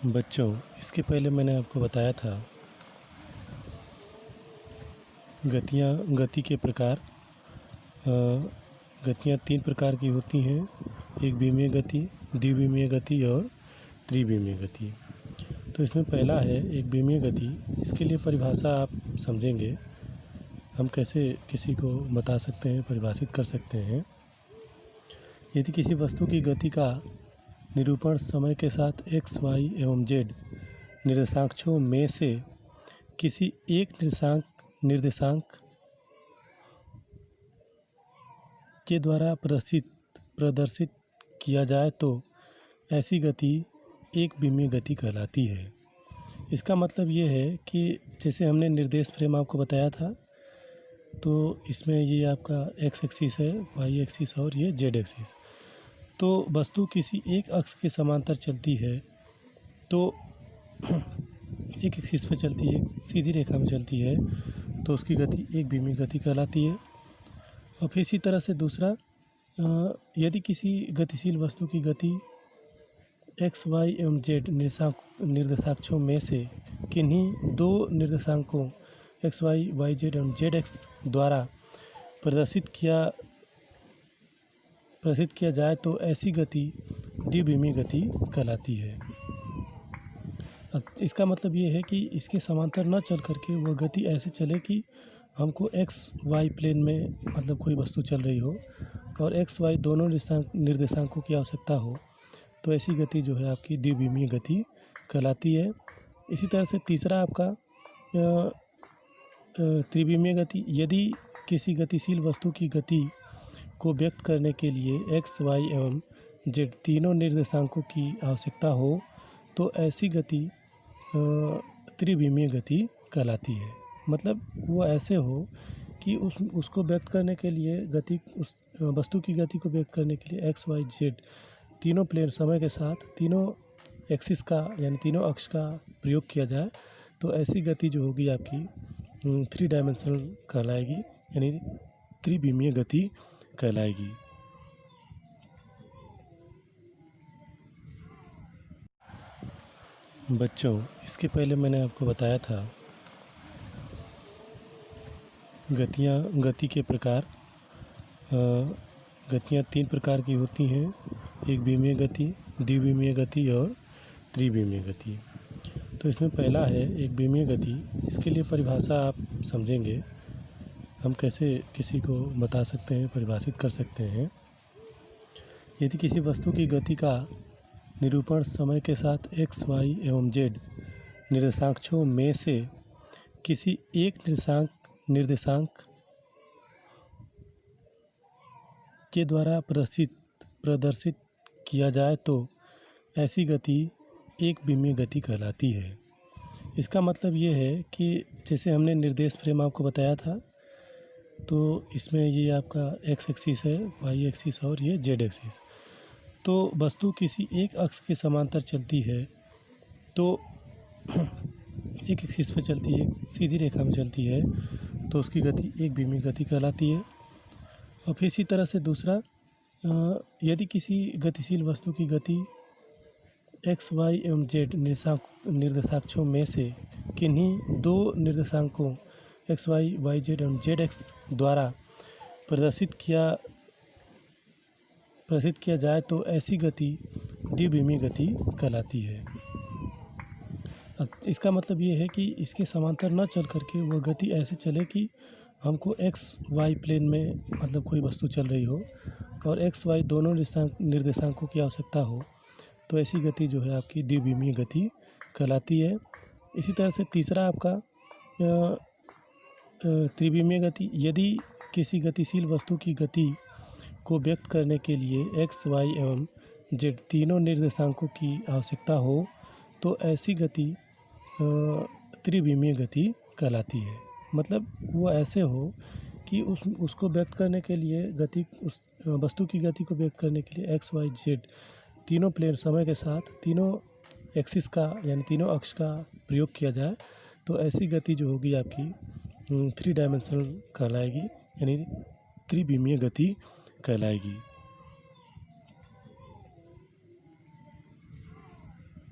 बच्चों, इसके पहले मैंने आपको बताया था गति के प्रकार। गतियाँ 3 प्रकार की होती हैं, एक विमीय गति, द्विविमीय गति और त्रिविमीय गति। तो इसमें पहला है एक विमीय गति। इसके लिए परिभाषा आप समझेंगे, हम कैसे किसी को बता सकते हैं, परिभाषित कर सकते हैं। यदि किसी वस्तु की गति का निरूपण समय के साथ x, y एवं z निर्देशांकों में से किसी एक निर्देशांक के द्वारा प्रदर्शित किया जाए तो ऐसी गति एक विमीय गति कहलाती है। इसका मतलब ये है कि जैसे हमने निर्देश फ्रेम आपको बताया था, तो इसमें ये आपका x एक्सिस है, y एक्सिस और ये z एक्सिस। तो वस्तु किसी एक अक्ष के समांतर चलती है तो एक एक्सिस पे चलती है, सीधी रेखा में चलती है, तो उसकी गति एक विमीय गति कहलाती है। और फिर इसी तरह से दूसरा, यदि किसी गतिशील वस्तु की गति x, y एवं z निर्देशांकों में से किन्हीं दो निर्देशांकों x, y, z एवं z x द्वारा प्रदर्शित किया जाए तो ऐसी गति द्विविमीय गति कहलाती है। इसका मतलब ये है कि इसके समांतर न चल करके वह गति ऐसे चले कि हमको x, y प्लेन में मतलब कोई वस्तु चल रही हो और x, y दोनों निर्देशांकों की आवश्यकता हो, तो ऐसी गति जो है आपकी द्विविमीय गति कहलाती है। इसी तरह से तीसरा आपका त्रिविमीय गति। यदि किसी गतिशील वस्तु की गति को व्यक्त करने के लिए x, y एवं z तीनों निर्देशांकों की आवश्यकता हो, तो ऐसी गति त्रिविमीय गति कहलाती है। मतलब वो ऐसे हो कि उसको व्यक्त करने के लिए उस वस्तु की गति को व्यक्त करने के लिए x, y, z तीनों प्लेन समय के साथ तीनों एक्सिस का यानी तीनों अक्ष का प्रयोग किया जाए, तो ऐसी गति जो होगी आपकी 3 डायमेंशनल कहलाएगी, यानी त्रिविमीय गति कहलाएगी। बच्चों, इसके पहले मैंने आपको बताया था गति के प्रकार। गतियाँ 3 प्रकार की होती हैं, एक विमीय गति, द्विविमीय गति और त्रिविमीय गति। तो इसमें पहला है एक विमीय गति। इसके लिए परिभाषा आप समझेंगे, हम कैसे किसी को बता सकते हैं, परिभाषित कर सकते हैं। यदि किसी वस्तु की गति का निरूपण समय के साथ x, y एवं z निर्देशांकों में से किसी एक निर्देशांक के द्वारा प्रदर्शित किया जाए तो ऐसी गति एक विमीय गति कहलाती है। इसका मतलब ये है कि जैसे हमने निर्देश फ्रेम आपको बताया था, तो इसमें ये आपका x एक्सिस है, y एक्सिस और ये z एक्सिस। तो वस्तु किसी एक अक्ष के समांतर चलती है तो एक एक्सिस पे चलती है, सीधी रेखा में चलती है, तो उसकी गति एक विमीय गति कहलाती है। और फिर इसी तरह से दूसरा, यदि किसी गतिशील वस्तु की गति x, y एवं z निर्देशांकों में से किन्हीं दो निर्देशांकों x, y, z एवं z x द्वारा प्रदर्शित किया जाए तो ऐसी गति द्विविमीय गति कहलाती है। इसका मतलब ये है कि इसके समांतर न चल करके वह गति ऐसे चले कि हमको x, y प्लेन में मतलब कोई वस्तु चल रही हो और x, y दोनों निर्देशांकों की आवश्यकता हो, तो ऐसी गति जो है आपकी द्विविमीय गति कहलाती है। इसी तरह से तीसरा आपका त्रिविमीय गति। यदि किसी गतिशील वस्तु की गति को व्यक्त करने के लिए x, y एवं z तीनों निर्देशांकों की आवश्यकता हो, तो ऐसी गति त्रिविमीय गति कहलाती है। मतलब वो ऐसे हो कि उसको व्यक्त करने के लिए उस वस्तु की गति को व्यक्त करने के लिए x, y, z तीनों प्लेन समय के साथ तीनों एक्सिस का यानी तीनों अक्ष का प्रयोग किया जाए, तो ऐसी गति जो होगी आपकी 3 डायमेंशनल कहलाएगी, यानी त्रिविमीय गति कहलाएगी।